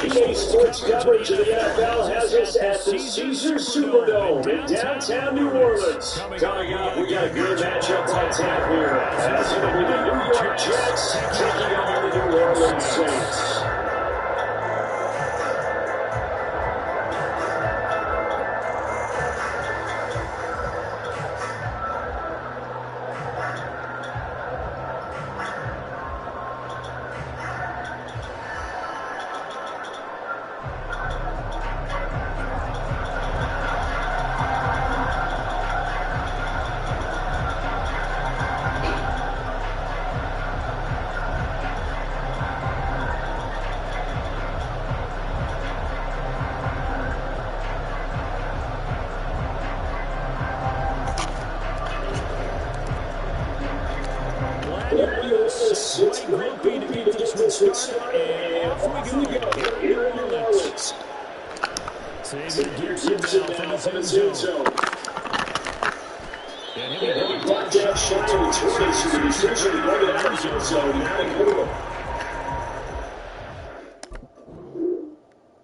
EA Sports coverage of the NFL has us at the Caesars Superdome in downtown New Orleans. Coming up, we got a good matchup on tap here as it'll be the New York Jets taking on the New Orleans Saints.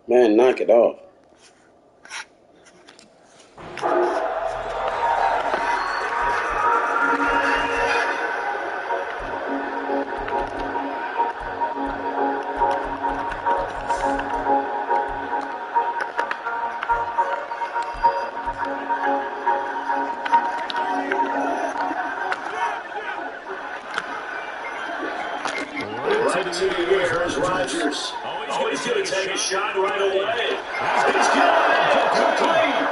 Man, knock it off. Here's Rodgers. Oh, he's going to take a shot right away. He's good. Complete.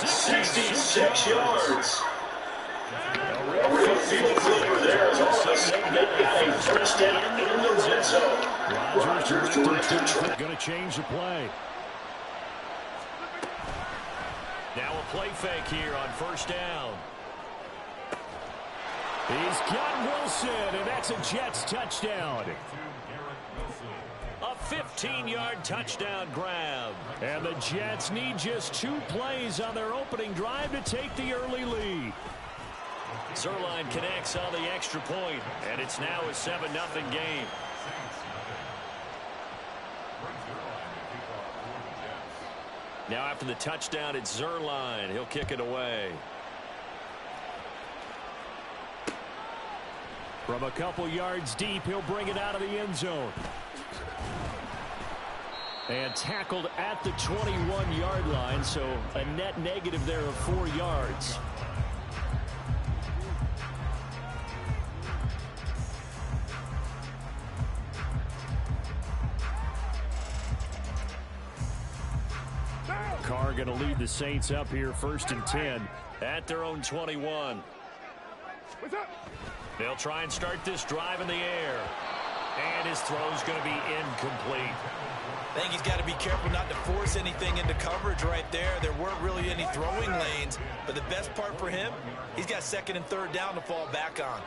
66 yards. Field flipper there is all the same guy. First down in the red zone. Rodgers directed. Going to change the play. Now a play fake here on first down. He's got Wilson, and that's a Jets touchdown. A 15-yard touchdown grab. And the Jets need just 2 plays on their opening drive to take the early lead. Zerline connects on the extra point, and it's now a 7-0 game. Now after the touchdown, it's Zerline. He'll kick it away. From a couple yards deep, he'll bring it out of the end zone. And tackled at the 21-yard line, so a net negative there of 4 yards. Carr going to lead the Saints up here 1st and 10 at their own 21. They'll try and start this drive in the air. And his throw's going to be incomplete. I think he's got to be careful not to force anything into coverage right there. There weren't really any throwing lanes. But the best part for him, he's got 2nd and 3rd down to fall back on.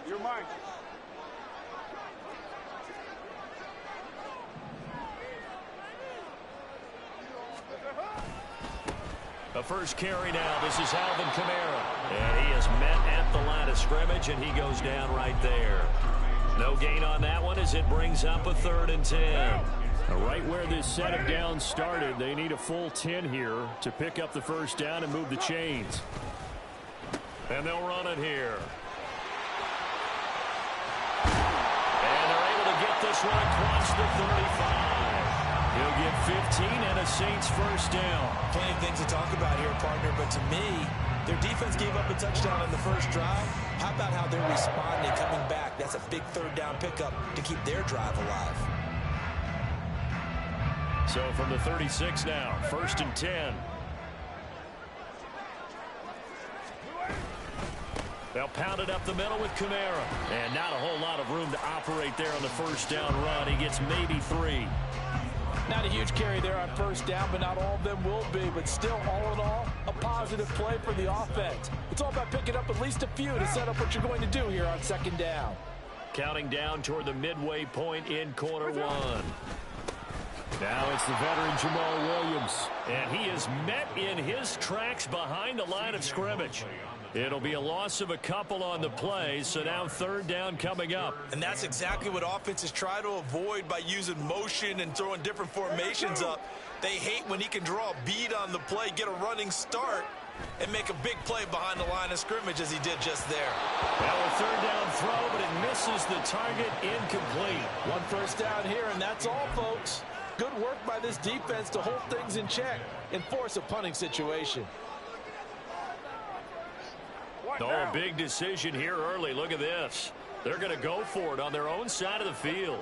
You're mine. The first carry now. This is Alvin Kamara. And he is met at the line of scrimmage, and he goes down right there. No gain on that one as it brings up a 3rd and 10. Right where this set of downs started, they need a full 10 here to pick up the first down and move the chains. And they'll run it here. And they're able to get this one across the 35. He'll get 15 and a Saints first down. Plenty of things to talk about here, partner, but to me, their defense gave up a touchdown on the first drive. How about how they're responding, coming back? That's a big 3rd down pickup to keep their drive alive. So from the 36 now, 1st and 10. They'll pound it up the middle with Kamara. And not a whole lot of room to operate there on the first down run. He gets maybe 3. Not a huge carry there on first down, but not all of them will be. But still, all in all, a positive play for the offense. It's all about picking up at least a few to set up what you're going to do here on 2nd down. Counting down toward the midway point in quarter 1. Now it's the veteran Jamal Williams. And he is met in his tracks behind the line of scrimmage. It'll be a loss of a couple on the play, so now 3rd down coming up. And that's exactly what offenses try to avoid by using motion and throwing different formations up. They hate when he can draw a bead on the play, get a running start, and make a big play behind the line of scrimmage as he did just there. Well, a 3rd down throw, but it misses the target, incomplete. One first down here, and that's all, folks. Good work by this defense to hold things in check and force a punting situation. Oh, big decision here early. Look at this. They're going to go for it on their own side of the field.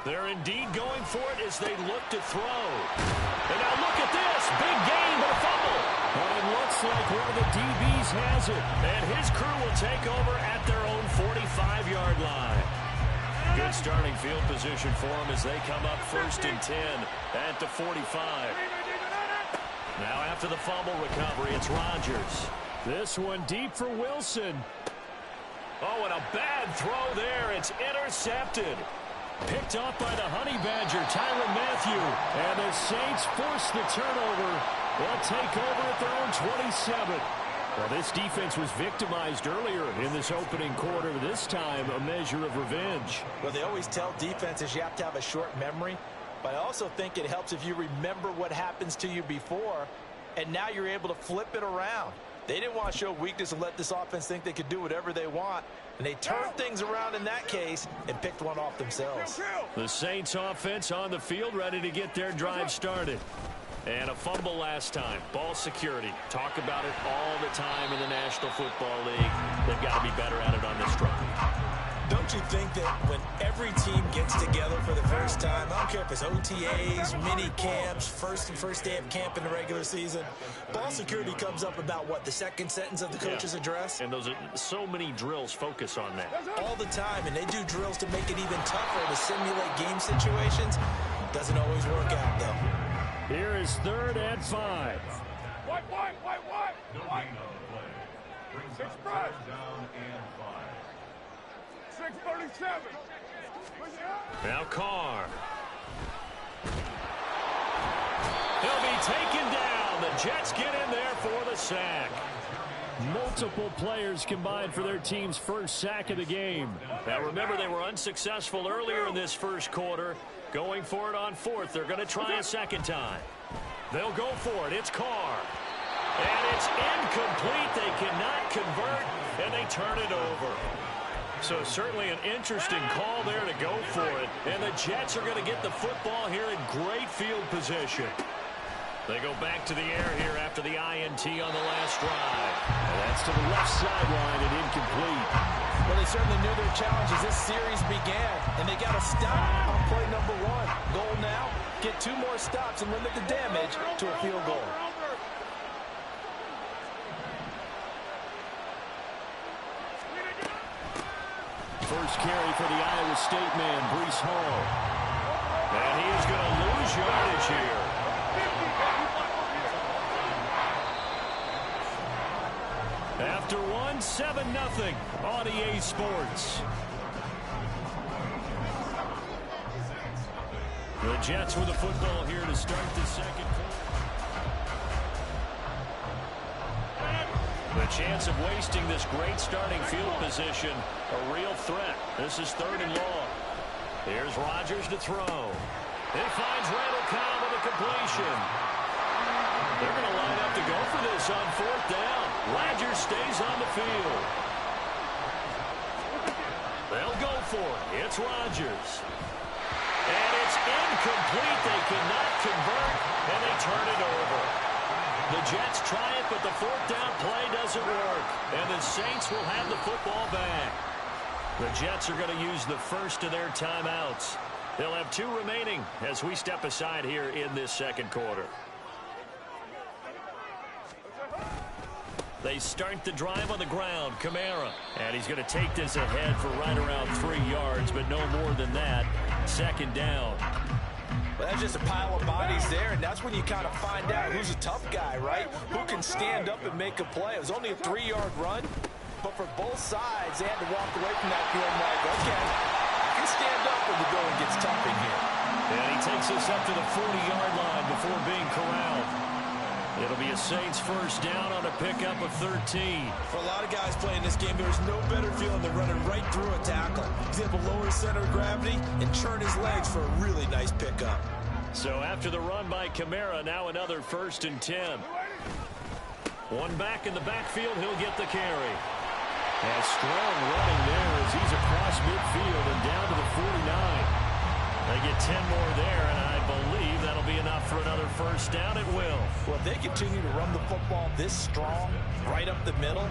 They're indeed going for it as they look to throw. And now look at this. Big gain, but a fumble. But it looks like one of the DBs has it. And his crew will take over at their own 45-yard line. Good starting field position for them as they come up 1st and 10 at the 45. Now after the fumble recovery, it's Rodgers. This one deep for Wilson. Oh, and a bad throw there. It's intercepted. Picked off by the Honey Badger, Tyrann Mathieu. And the Saints force the turnover. They'll take over at their own 27. Well, this defense was victimized earlier in this opening quarter. This time, a measure of revenge. Well, they always tell defenses you have to have a short memory. But I also think it helps if you remember what happens to you before, and now you're able to flip it around. They didn't want to show weakness and let this offense think they could do whatever they want, and they turned things around in that case and picked one off themselves. The Saints offense on the field ready to get their drive started. And a fumble last time. Ball security. Talk about it all the time in the National Football League. They've got to be better at it on this drive. Don't you think that when every team gets together for the first time, I don't care if it's OTAs, mini camps, first day of camp in the regular season, ball security comes up about what, the second sentence of the coach's address? And those are so many drills focus on that. All the time, and they do drills to make it even tougher to simulate game situations. Doesn't always work out, though. Here is 3rd and 5. White. Express. Down and 6:37. Now Carr. He'll be taken down. The Jets get in there for the sack. Multiple players combined for their team's first sack of the game. Now remember, they were unsuccessful earlier in this first quarter. Going for it on 4th. They're going to try a second time. They'll go for it. It's Carr. And it's incomplete. They cannot convert, and they turn it over. So certainly an interesting call there to go for it. And the Jets are going to get the football here in great field position. They go back to the air here after the INT on the last drive. And that's to the left sideline and incomplete. Well, they certainly knew their challenge as this series began, and they got a stop on play number 1. Goal now, get 2 more stops and limit the damage to a field goal. First carry for the Iowa State man, Breece Hall. And he is going to lose yardage here. After 7-0 on EA Sports. The Jets with the football here to start the second quarter. The chance of wasting this great starting field position, a real threat. This is 3rd and long. Here's Rodgers to throw. He finds Randall Cobb with a completion. They're going to line up to go for this on 4th down. Rodgers stays on the field. They'll go for it. It's Rodgers. And it's incomplete. They cannot convert, and they turn it over. The Jets try it, but the 4th down play doesn't work. And the Saints will have the football back. The Jets are going to use the first of their timeouts. They'll have 2 remaining as we step aside here in this second quarter. They start the drive on the ground. Kamara. And he's going to take this ahead for right around 3 yards, but no more than that. 2nd down. Well, that's just a pile of bodies there, and that's when you kind of find out who's a tough guy, right? Who can stand up and make a play. It was only a 3-yard run, but for both sides, they had to walk away from that feeling like, okay, I can stand up when the going gets tough in here. And he takes us up to the 40-yard line before being corralled. It'll be a Saints first down on a pickup of 13. For a lot of guys playing this game, there's no better feeling than running right through a tackle. He's able to lower his center of gravity and churn his legs for a really nice pickup. So after the run by Kamara, now another 1st and 10. One back in the backfield, he'll get the carry. And strong running there as he's across midfield and down to the 49. They get 10 more there, and I believe that'll be enough for another first down. It will. Well, if they continue to run the football this strong, right up the middle,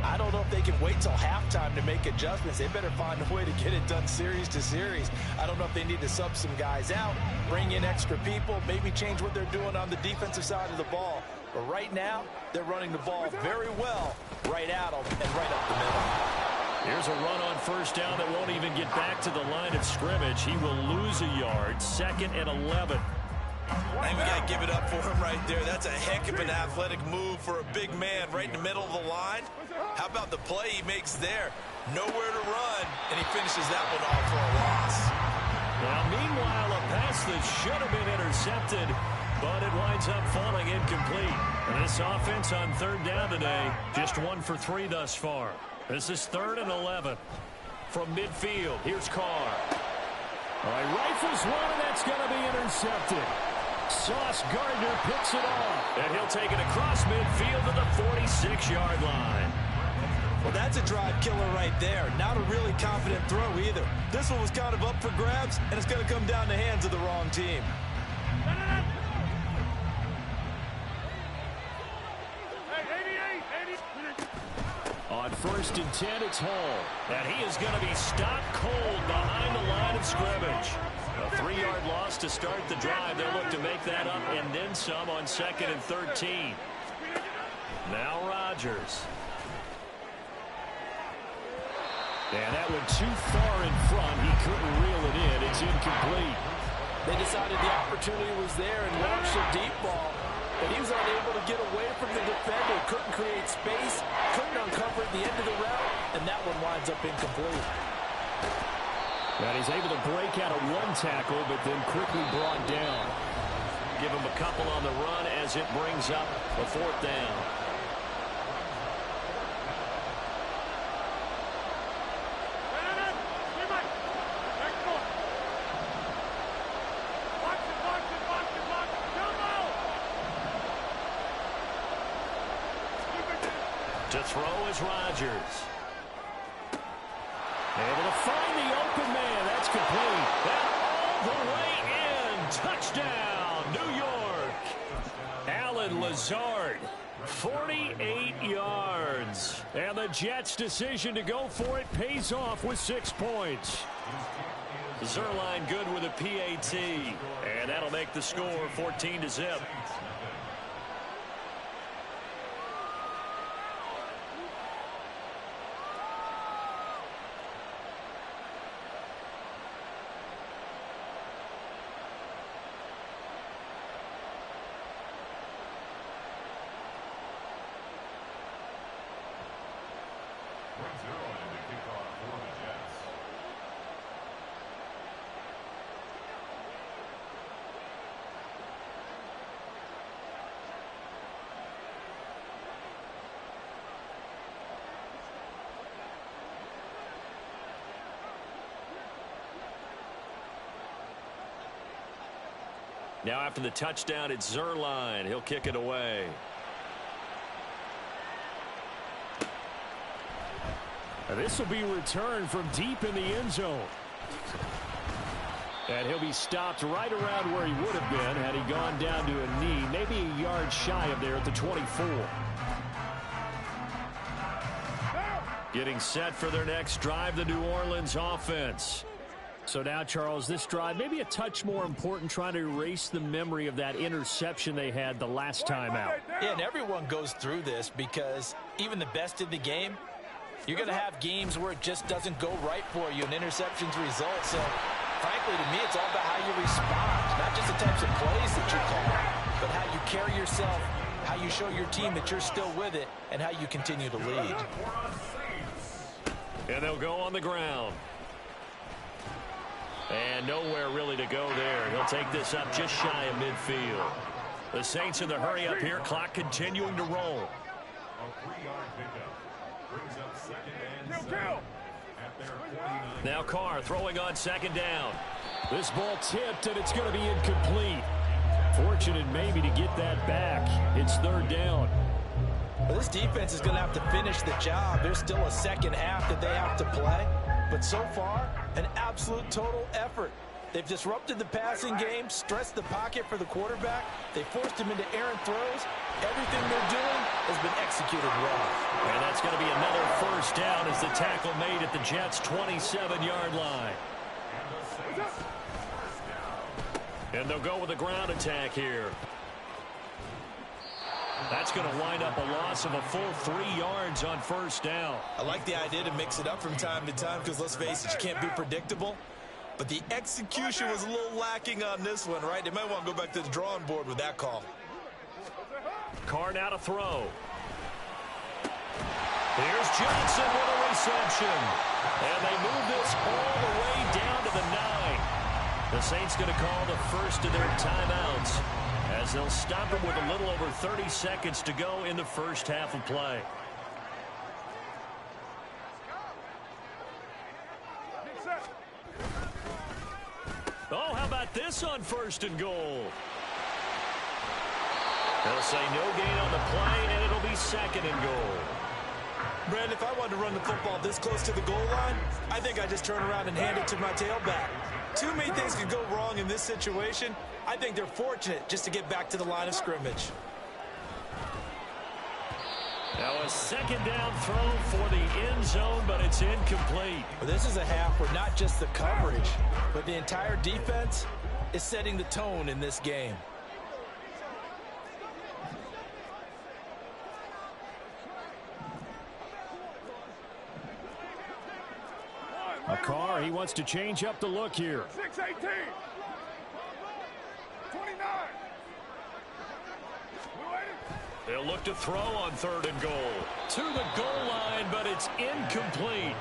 I don't know if they can wait till halftime to make adjustments. They better find a way to get it done series to series. I don't know if they need to sub some guys out, bring in extra people, maybe change what they're doing on the defensive side of the ball. But right now, they're running the ball very well right at them and right up the middle. Here's a run on first down that won't even get back to the line of scrimmage. He will lose a yard. 2nd and 11. And we got to give it up for him right there. That's a heck of an athletic move for a big man right in the middle of the line. How about the play he makes there? Nowhere to run, and he finishes that one off for a loss. Now, meanwhile, a pass that should have been intercepted, but it winds up falling incomplete. And this offense on 3rd down today, just 1 for 3 thus far. This is 3rd and 11. From midfield, here's Carr. All right, rifles one, and that's going to be intercepted. Sauce Gardner picks it off, and he'll take it across midfield to the 46-yard line. Well, that's a drive killer right there. Not a really confident throw either. This one was kind of up for grabs, and it's going to come down the hands of the wrong team. On 1st and 10, it's Hall. And he is going to be stopped cold behind the line of scrimmage. A 3-yard loss to start the drive. They'll look to make that up and then some on 2nd and 13. Now Rodgers. And that went too far in front. He couldn't reel it in. It's incomplete. They decided the opportunity was there and launched a deep ball. But he was unable to get away from the defender. Couldn't create space. Couldn't uncover the end of the route. And that one winds up incomplete. And he's able to break out of 1 tackle, but then quickly brought down. Give him a couple on the run as it brings up a 4th down. To throw is Rodgers. Able to find the open man. That's complete. And all the way in. Touchdown, New York. Allen Lazard 48 yards. And the Jets' decision to go for it pays off with 6 points. Zerline good with a PAT. And that'll make the score 14-0. Now after the touchdown, it's Zerline. He'll kick it away. This will be returned from deep in the end zone. And he'll be stopped right around where he would have been had he gone down to a knee, maybe a yard shy of there at the 24. Getting set for their next drive, the New Orleans offense. So now, Charles, this drive may be a touch more important, trying to erase the memory of that interception they had the last time out. Yeah, and everyone goes through this because even the best in the game, you're going to have games where it just doesn't go right for you and interceptions result. So, frankly, to me, it's all about how you respond, not just the types of plays that you call, but how you carry yourself, how you show your team that you're still with it, and how you continue to lead. And they'll go on the ground. And nowhere really to go there. He'll take this up just shy of midfield. The Saints in the hurry up here. Clock continuing to roll. Now Carr throwing on second down. This ball tipped, and it's going to be incomplete. Fortunate maybe to get that back. It's third down. Well, this defense is going to have to finish the job. There's still a second half that they have to play. But so far, an absolute total effort. They've disrupted the passing game, stressed the pocket for the quarterback. They forced him into errant throws. Everything they're doing has been executed well. And that's going to be another first down as the tackle made at the Jets' 27-yard line. And they'll go with a ground attack here. That's going to wind up a loss of a full 3 yards on first down. I like the idea to mix it up from time to time because, let's face it, you can't be predictable. But the execution was a little lacking on this one, right? They might want to go back to the drawing board with that call. Carr now to throw. Here's Johnson with a reception. And they move this all the way down to the 9. The Saints going to call the first of their timeouts, as they'll stop it with a little over 30 seconds to go in the first half of play. Oh, how about this on first and goal? They'll say no gain on the play, and it'll be second and goal. Brandon, if I wanted to run the football this close to the goal line, I think I just turn around and hand it to my tailback. Too many things could go wrong in this situation. I think they're fortunate just to get back to the line of scrimmage. Now a second down throw for the end zone, but it's incomplete. Well, this is a half where not just the coverage, but the entire defense is setting the tone in this game. Carr, he wants to change up the look here. 6-18. 29. They'll look to throw on third and goal. To the goal line, but it's incomplete.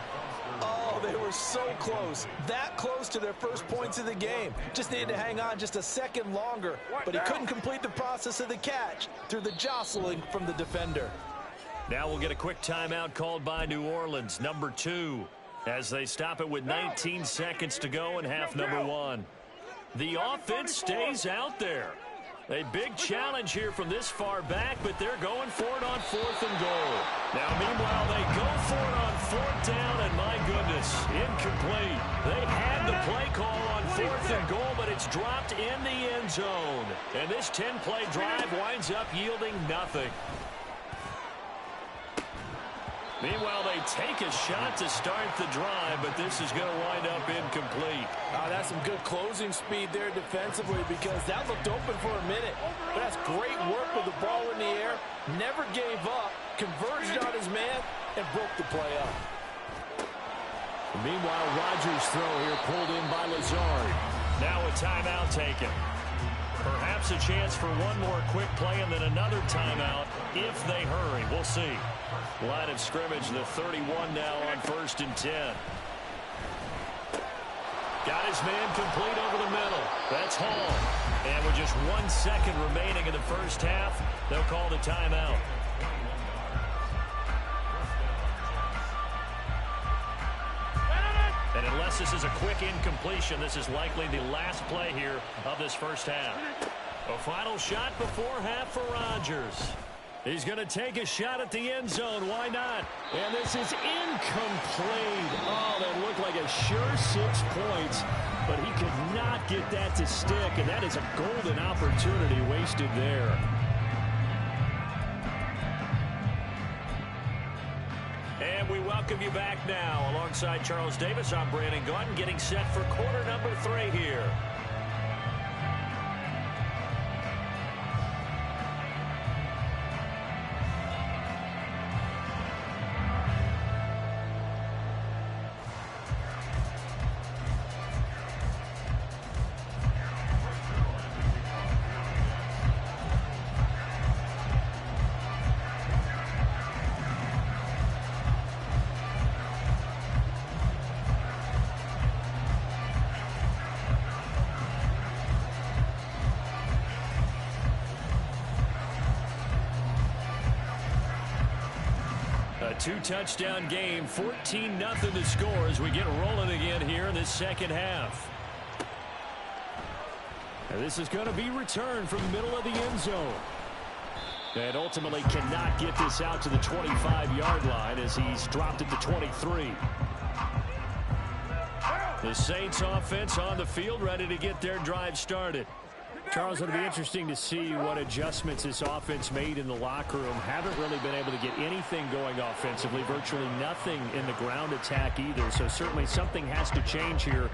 Oh, they were so close. That close to their first points of the game. Just needed to hang on just a second longer. But he couldn't complete the process of the catch through the jostling from the defender. Now we'll get a quick timeout called by New Orleans, number 2, as they stop it with 19 seconds to go in half number 1. The offense stays out there. A big challenge here from this far back, but they're going for it on fourth and goal. Now, meanwhile, they go for it on fourth down, and my goodness, incomplete. They had the play call on fourth and goal, but it's dropped in the end zone. And this 10-play drive winds up yielding nothing. Meanwhile, they take a shot to start the drive, but this is going to wind up incomplete. That's some good closing speed there defensively because that looked open for a minute. But that's great work with the ball in the air. Never gave up, converged on his man, and broke the play up. Meanwhile, Rodgers' throw here pulled in by Lazard. Now a timeout taken. Perhaps a chance for one more quick play and then another timeout if they hurry. We'll see. Line of scrimmage, the 31 now on 1st and 10. Got his man complete over the middle. That's Hall. And with just 1 second remaining in the first half, they'll call the timeout. And unless this is a quick incompletion, this is likely the last play here of this first half. A final shot before half for Rodgers. He's going to take a shot at the end zone. Why not? And this is incomplete. Oh, that looked like a sure 6 points, but he could not get that to stick, and that is a golden opportunity wasted there. And we welcome you back now. Alongside Charles Davis, I'm Brandon Gaudin, getting set for quarter number 3 here. A 2-touchdown game, 14-0 to score as we get rolling again here in this second half. And this is going to be returned from the middle of the end zone. And ultimately cannot get this out to the 25-yard line as he's dropped at the 23. The Saints offense on the field ready to get their drive started. Charles, it'll be interesting to see what adjustments this offense made in the locker room. Haven't really been able to get anything going offensively, virtually nothing in the ground attack either. So certainly something has to change here.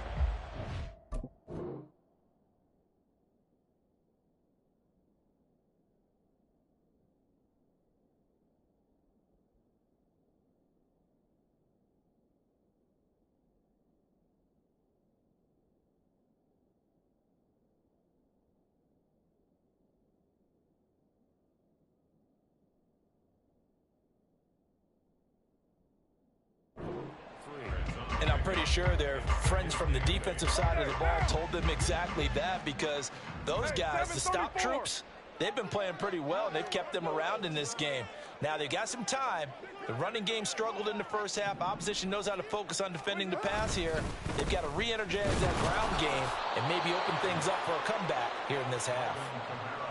And I'm pretty sure their friends from the defensive side of the ball told them exactly that, because those guys, the stop troops, they've been playing pretty well, and they've kept them around in this game. Now, they've got some time. The running game struggled in the first half. Opposition knows how to focus on defending the pass here. They've got to re-energize that ground game and maybe open things up for a comeback here in this half.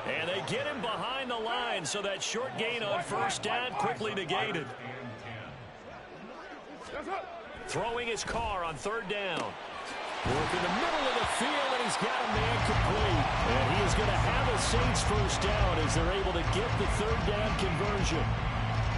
And they get him behind the line, so that short gain on first down quickly negated. Throwing his car on third down. Work in the middle of the field, and he's got a man complete. And he is going to have a Saints first down as they're able to get the third down conversion.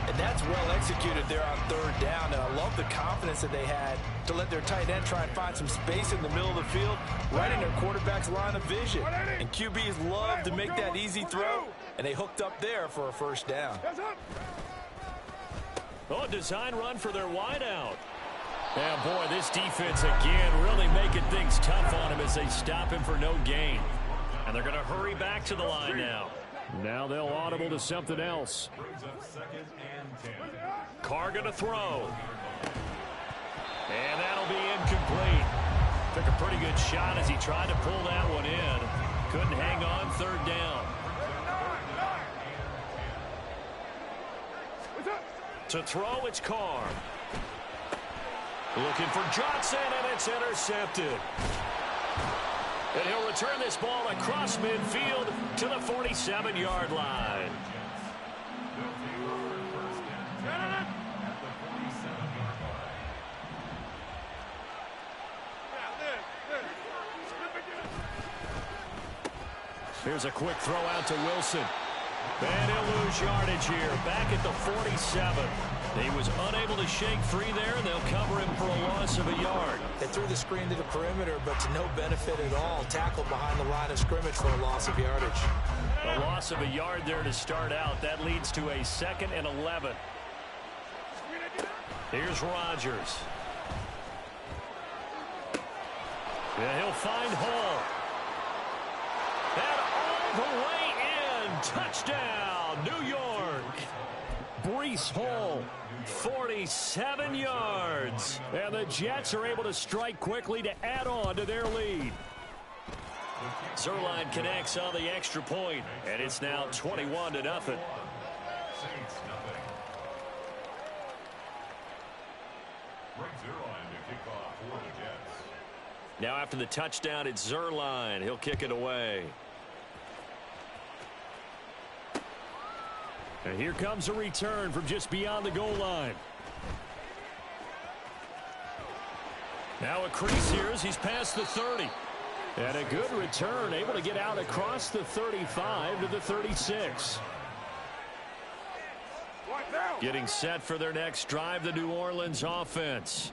And that's well executed there on third down. And I love the confidence that they had to let their tight end try and find some space in the middle of the field, right in their quarterback's line of vision. And QBs love to make that easy throw, and they hooked up there for a first down. Oh, design run for their wideout. Yeah, boy, this defense again really making things tough on him as they stop him for no gain. And they're going to hurry back to the line now. Now they'll audible to something else. Carr going to throw. And that'll be incomplete. Took a pretty good shot as he tried to pull that one in. Couldn't hang on third down. To throw, it's Carr. Looking for Johnson, and it's intercepted. And he'll return this ball across midfield to the 47-yard line. Here's a quick throw out to Wilson. And he'll lose yardage here, back at the 47. He was unable to shake free there, and they'll cover him for a loss of a yard. They threw the screen to the perimeter, but to no benefit at all. Tackled behind the line of scrimmage for a loss of yardage. A loss of a yard there to start out. That leads to a 2nd and 11. Here's Rodgers. Yeah, he'll find Hall. And all the way in. Touchdown, New York. Breece Hall, 47 yards. And the Jets are able to strike quickly to add on to their lead. Zerline connects on the extra point, and it's now 21-0. Now after the touchdown, it's Zerline. He'll kick it away. And here comes a return from just beyond the goal line. Now a crease here as he's past the 30. And a good return, able to get out across the 35 to the 36. Getting set for their next drive, the New Orleans offense.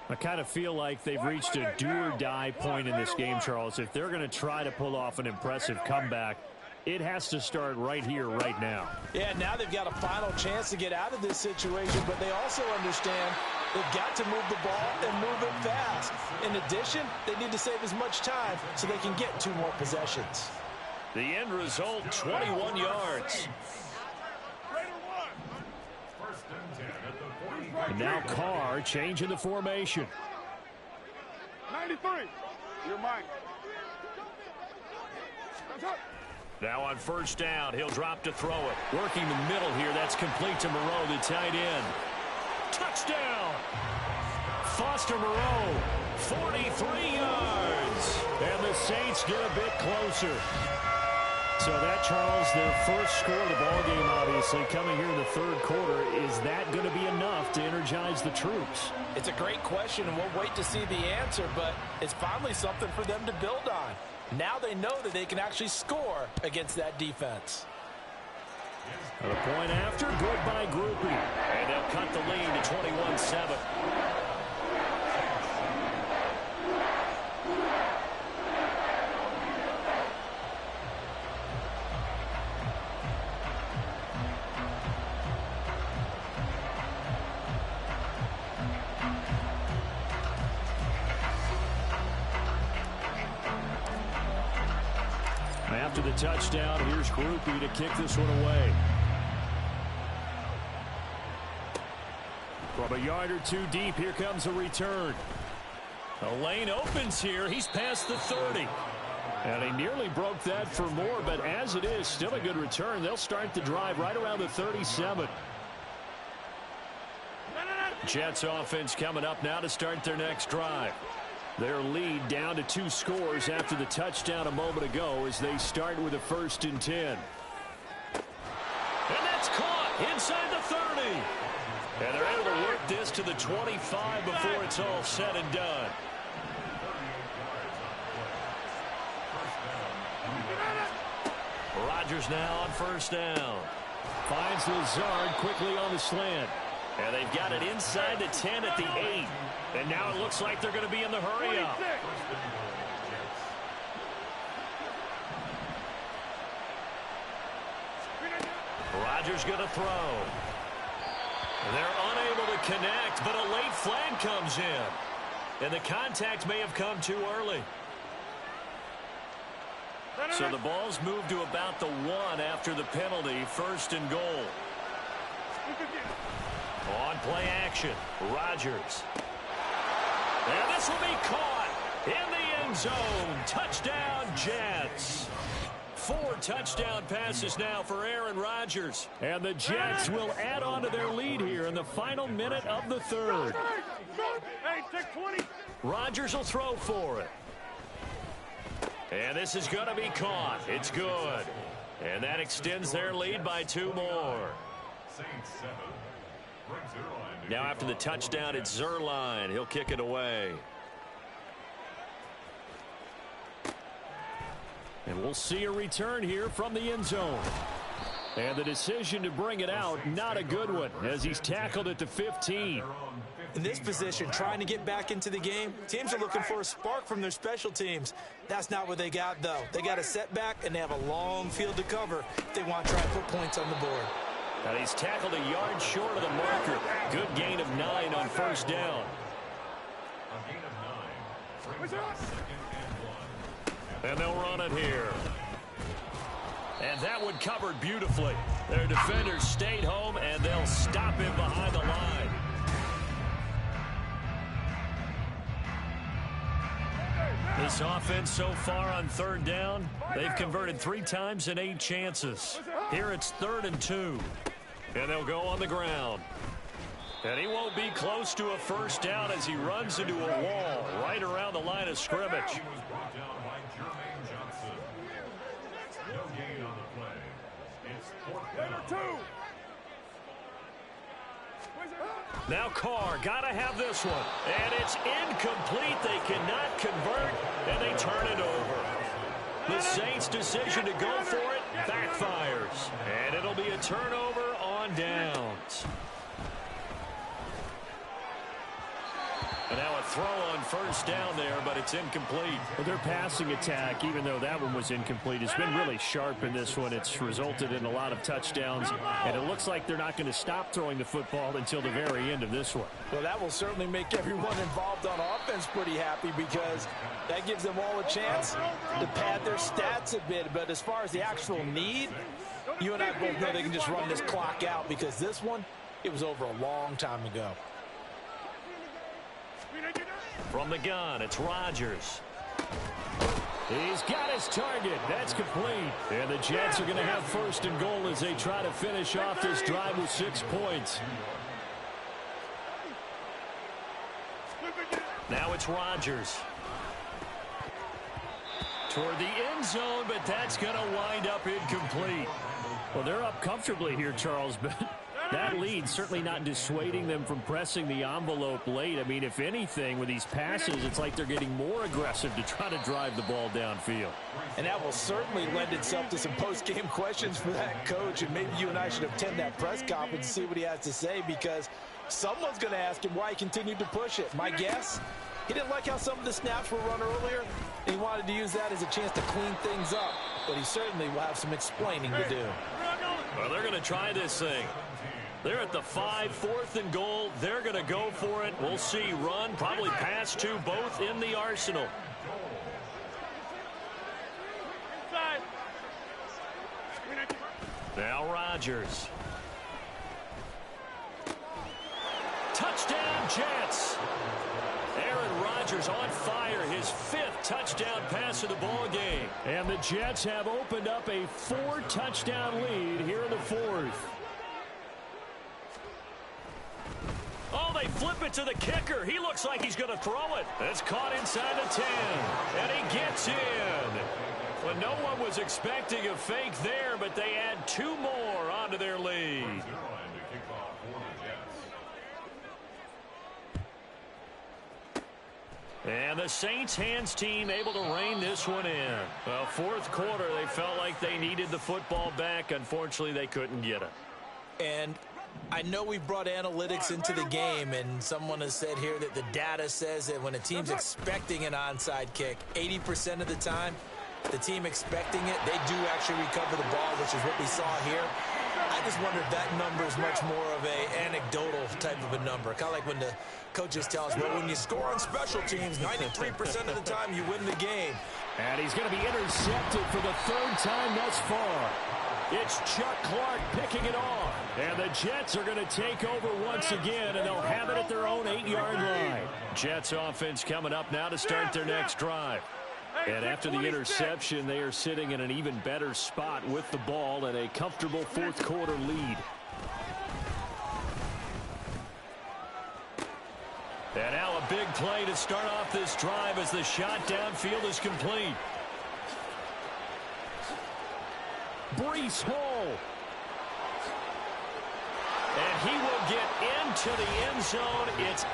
I kind of feel like they've reached a do-or-die point in this game, Charles. If they're going to try to pull off an impressive comeback, it has to start right here, right now. Yeah, now they've got a final chance to get out of this situation, but they also understand they've got to move the ball and move it fast. In addition, they need to save as much time so they can get 2 more possessions. The end result, 21 yards. And now Carr changing the formation. 93. You're mine. Now on first down, he'll drop to throw it. Working the middle here, that's complete to Moreau, the tight end. Touchdown! Foster Moreau, 43 yards. And the Saints get a bit closer. So that, Charles, their first score of the ballgame, obviously, coming here in the 3rd quarter. Is that going to be enough to energize the troops? It's a great question, and we'll wait to see the answer, but it's finally something for them to build on. Now they know that they can actually score against that defense. A point after, good by Groupie. And they'll cut the lead to 21-7. After the touchdown, here's Groupie to kick this one away. From a yard or 2 deep, here comes a return. The lane opens here. He's past the 30. And he nearly broke that for more, but as it is, still a good return. They'll start the drive right around the 37. Jets offense coming up now to start their next drive. Their lead down to 2 scores after the touchdown a moment ago as they start with a 1st and 10. And that's caught inside the 30. And they're able to work this to the 25 before it's all said and done. Rodgers now on first down. Finds Lazard quickly on the slant. And they've got it inside the 10 at the 8. And now it looks like they're going to be in the hurry up. Rodgers going to throw. They're unable to connect, but a late flag comes in. And the contact may have come too early. So the ball's moved to about the 1 after the penalty, 1st and goal. On play action, Rodgers. And this will be caught in the end zone. Touchdown, Jets. 4 touchdown passes now for Aaron Rodgers. And the Jets will add on to their lead here in the final minute of the 3rd. Rodgers will throw for it. And this is going to be caught. It's good. And that extends their lead by 2 more. Now after the touchdown, it's Zerline. He'll kick it away. And we'll see a return here from the end zone. And the decision to bring it out, not a good one, as he's tackled at the 15. In this position, trying to get back into the game, teams are looking for a spark from their special teams. That's not what they got, though. They got a setback, and they have a long field to cover if they want to try and put points on the board. And he's tackled a yard short of the marker. Good gain of 9 on first down. And they'll run it here. And that one covered beautifully. Their defenders stayed home, and they'll stop him behind the line. This offense so far on third down, they've converted 3 times in 8 chances. Here it's 3rd and 2. And they'll go on the ground. And he won't be close to a first down as he runs into a wall right around the line of scrimmage. Now Carr, gotta have this one. And it's incomplete. They cannot convert, and they turn it over. The Saints' decision to go for it backfires. And it'll be a turnover on downs. And now a throw on first down there, but it's incomplete. Well, their passing attack, even though that one was incomplete, has been really sharp in this one. It's resulted in a lot of touchdowns, and it looks like they're not going to stop throwing the football until the very end of this one. Well, that will certainly make everyone involved on offense pretty happy because that gives them all a chance to pad their stats a bit. But as far as the actual need, you and I both know they can just run this clock out because this one, it was over a long time ago. From the gun, it's Rodgers. He's got his target. That's complete. And the Jets are going to have 1st and goal as they try to finish off this drive with 6 points. Now it's Rodgers. Toward the end zone, but that's going to wind up incomplete. Well, they're up comfortably here, Charles, but that lead certainly not dissuading them from pressing the envelope late. I mean, if anything, with these passes, it's like they're getting more aggressive to try to drive the ball downfield. And that will certainly lend itself to some post-game questions for that coach, and maybe you and I should attend that press conference and see what he has to say because someone's going to ask him why he continued to push it. My guess, he didn't like how some of the snaps were run earlier, and he wanted to use that as a chance to clean things up, but he certainly will have some explaining to do. Well, they're going to try this thing. They're at the 5, 4th and goal. They're going to go for it. We'll see. Run, probably pass to both in the arsenal. Now Rodgers. Touchdown, Jets. Aaron Rodgers on fire, his 5th touchdown pass of the ball game. And the Jets have opened up a 4-touchdown lead here in the 4th. Oh, they flip it to the kicker. He looks like he's going to throw it. It's caught inside the 10, and he gets in. Well, no one was expecting a fake there, but they add 2 more onto their lead. And the Saints hands team able to rein this one in. Well, 4th quarter, they felt like they needed the football back. Unfortunately, they couldn't get it. And I know we've brought analytics into the game, and someone has said here that the data says that when a team's expecting an onside kick, 80% of the time, the team expecting it, they do actually recover the ball, which is what we saw here. I just wonder if that number is much more of an anecdotal type of a number. Kind of like when the coaches tell us, well, when you score on special teams, 93% of the time you win the game. And he's going to be intercepted for the 3rd time thus far. It's Chuck Clark picking it off. And the Jets are going to take over once again, and they'll have it at their own 8-yard line. Jets offense coming up now to start their next drive. And after the interception, they are sitting in an even better spot with the ball and a comfortable 4th quarter lead. And now a big play to start off this drive as the shot downfield is complete. Breece Hall. And he will get into the end zone. It's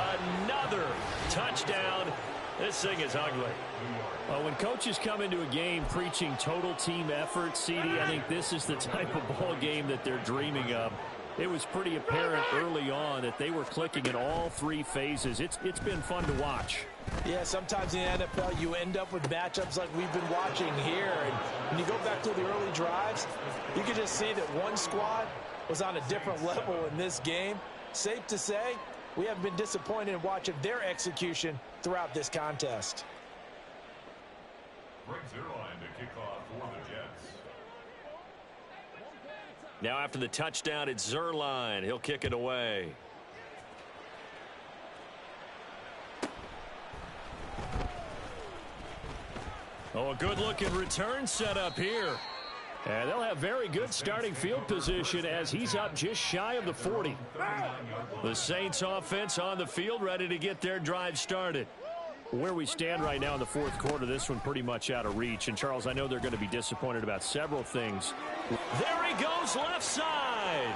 another touchdown. This thing is ugly. Well, when coaches come into a game preaching total team effort, CD, I think this is the type of ball game that they're dreaming of. It was pretty apparent early on that they were clicking in all three phases. It's been fun to watch. Yeah, sometimes in the NFL you end up with matchups like we've been watching here. And when you go back to the early drives, you can just see that one squad was on a different level in this game. Safe to say, we haven't been disappointed in watching their execution throughout this contest. Brings Zerline to kick off for the Jets. Now after the touchdown, it's Zerline. He'll kick it away. Oh, a good-looking return set up here. And they'll have very good starting field position as he's up just shy of the 40. The Saints offense on the field, ready to get their drive started. Where we stand right now in the fourth quarter, this one pretty much out of reach. And, Charles, I know they're going to be disappointed about several things. There he goes, left side.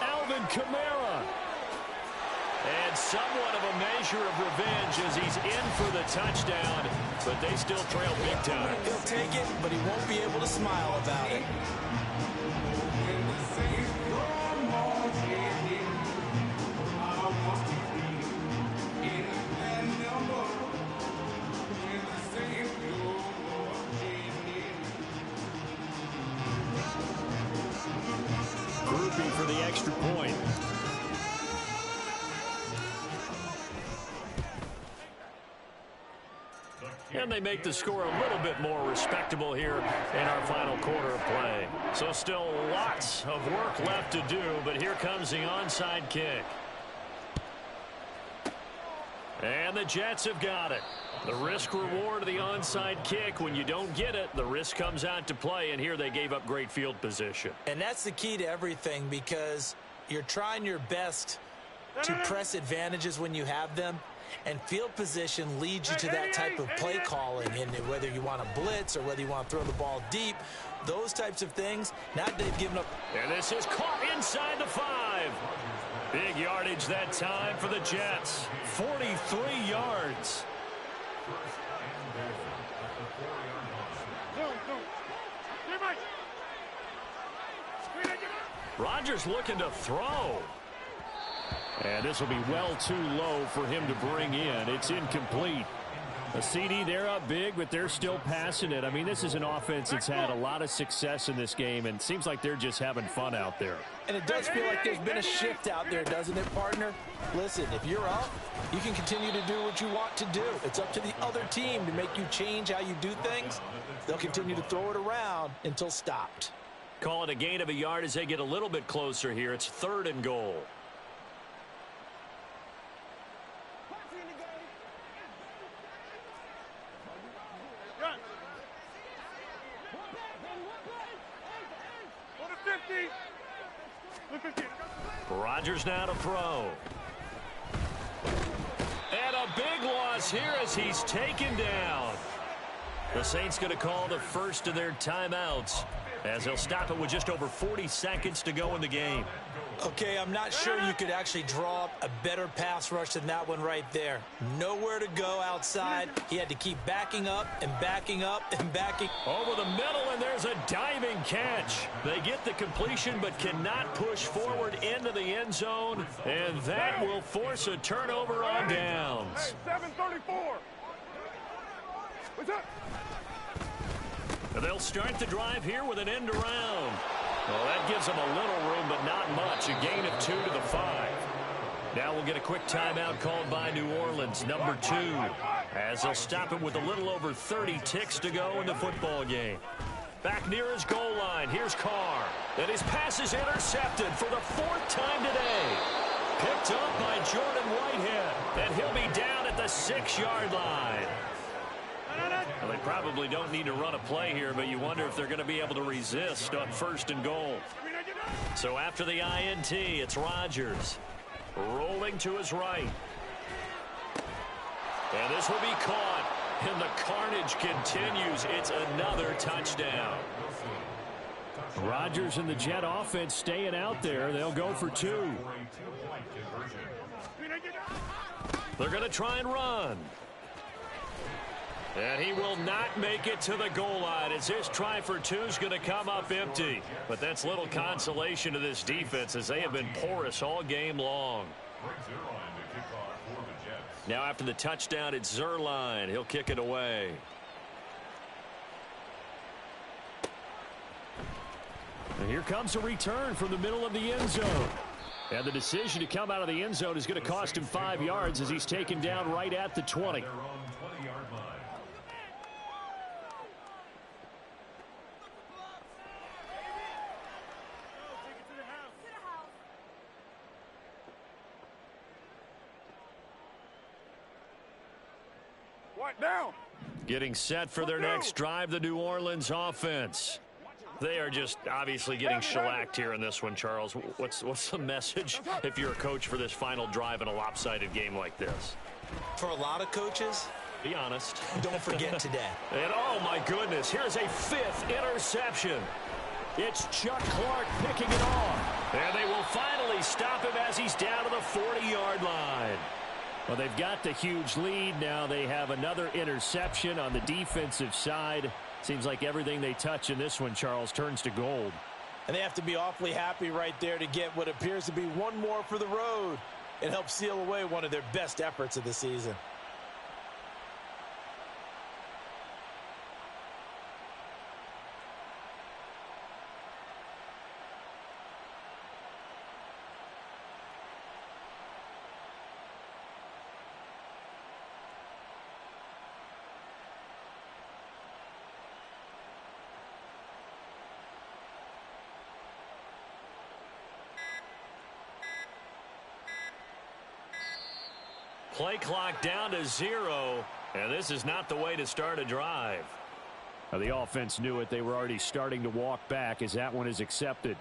Alvin Kamara. And somewhat of a measure of revenge as he's in for the touchdown, but they still trail big time. He'll take it, but he won't be able to smile about it. Groupie for the extra point. And they make the score a little bit more respectable here in our final quarter of play. So still lots of work left to do, but here comes the onside kick. And the Jets have got it. The risk reward of the onside kick. When you don't get it, the risk comes out to play, and here they gave up great field position. And that's the key to everything, because you're trying your best to press advantages when you have them. And field position leads you to that type of play calling, and whether you want to blitz or whether you want to throw the ball deep, those types of things, now they've given up. And this is caught inside the 5. Big yardage that time for the Jets. 43 yards. Rodgers looking to throw. And this will be well too low for him to bring in. It's incomplete. A CD, they're up big, but they're still passing it. I mean, this is an offense that's had a lot of success in this game, and it seems like they're just having fun out there. And it does feel like there's been a shift out there, doesn't it, partner? Listen, if you're up, you can continue to do what you want to do. It's up to the other team to make you change how you do things. They'll continue to throw it around until stopped. Call it a gain of a yard as they get a little bit closer here. It's 3rd and goal. Rodgers now to throw. And a big loss here as he's taken down. The Saints going to call the first of their timeouts as they'll stop it with just over 40 seconds to go in the game. Okay, I'm not sure you could actually draw up a better pass rush than that one right there. Nowhere to go outside. He had to keep backing up and backing up and backing. Over the middle, and there's a diving catch. They get the completion but cannot push forward into the end zone, and that will force a turnover on downs. 7:34. What's up? They'll start the drive here with an end around. Well, that gives them a little room, but not much. A gain of 2 to the 5. Now we'll get a quick timeout called by New Orleans, number 2, as they'll stop it with a little over 30 ticks to go in the football game. Back near his goal line, here's Carr. And his pass is intercepted for the 4th time today. Picked up by Jordan Whitehead, and he'll be down at the 6-yard line. Well, they probably don't need to run a play here, but you wonder if they're going to be able to resist on 1st and goal. So after the INT, it's Rodgers rolling to his right. And this will be caught, and the carnage continues. It's another touchdown. Rodgers and the Jet offense staying out there. They'll go for 2. They're going to try and run. And he will not make it to the goal line as his try for 2 is going to come up empty. But that's little consolation to this defense as they have been porous all game long. Now after the touchdown, it's Zuerlein. He'll kick it away. And here comes a return from the middle of the end zone. And the decision to come out of the end zone is going to cost him 5 yards as he's taken down right at the 20. Down. Getting set for their next drive, the New Orleans offense. They are just obviously getting shellacked here in this one, Charles. What's the message if you're a coach for this final drive in a lopsided game like this? For a lot of coaches, be honest. Don't forget today. And oh my goodness, here's a 5th interception. It's Chuck Clark picking it off. And they will finally stop him as he's down to the 40-yard line. Well, they've got the huge lead. Now they have another interception on the defensive side. Seems like everything they touch in this one, Charles, turns to gold. And they have to be awfully happy right there to get what appears to be one more for the road and help seal away one of their best efforts of the season. Play clock down to 0, and this is not the way to start a drive. Now, the offense knew it. They were already starting to walk back as that one is accepted.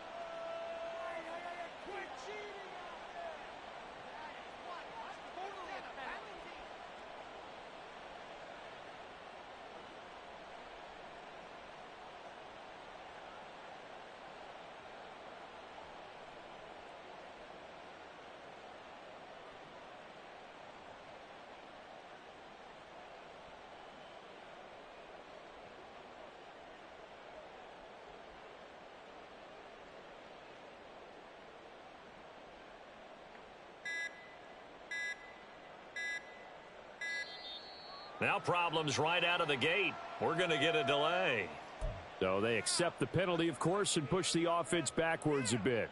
Now problems right out of the gate. We're going to get a delay. So they accept the penalty, of course, and push the offense backwards a bit.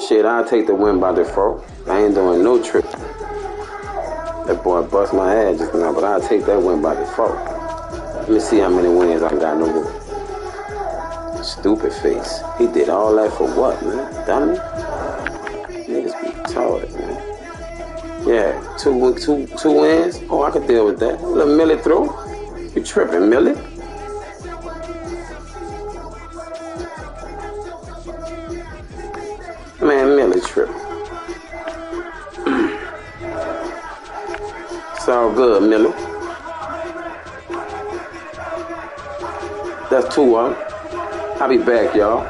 Shit, I'll take the win by default. I ain't doing no trick. That boy bust my ass just now, but I'll take that win by default. Let me see how many wins I got no more. Stupid face. He did all that for what, man? Dummy? Niggas be retarded, man. Yeah, two wins? Oh, I could deal with that. Let Millie through. You tripping, Millie? Man, Millie tripping. It's all good, Millie. That's 2 of them. I'll be back, y'all.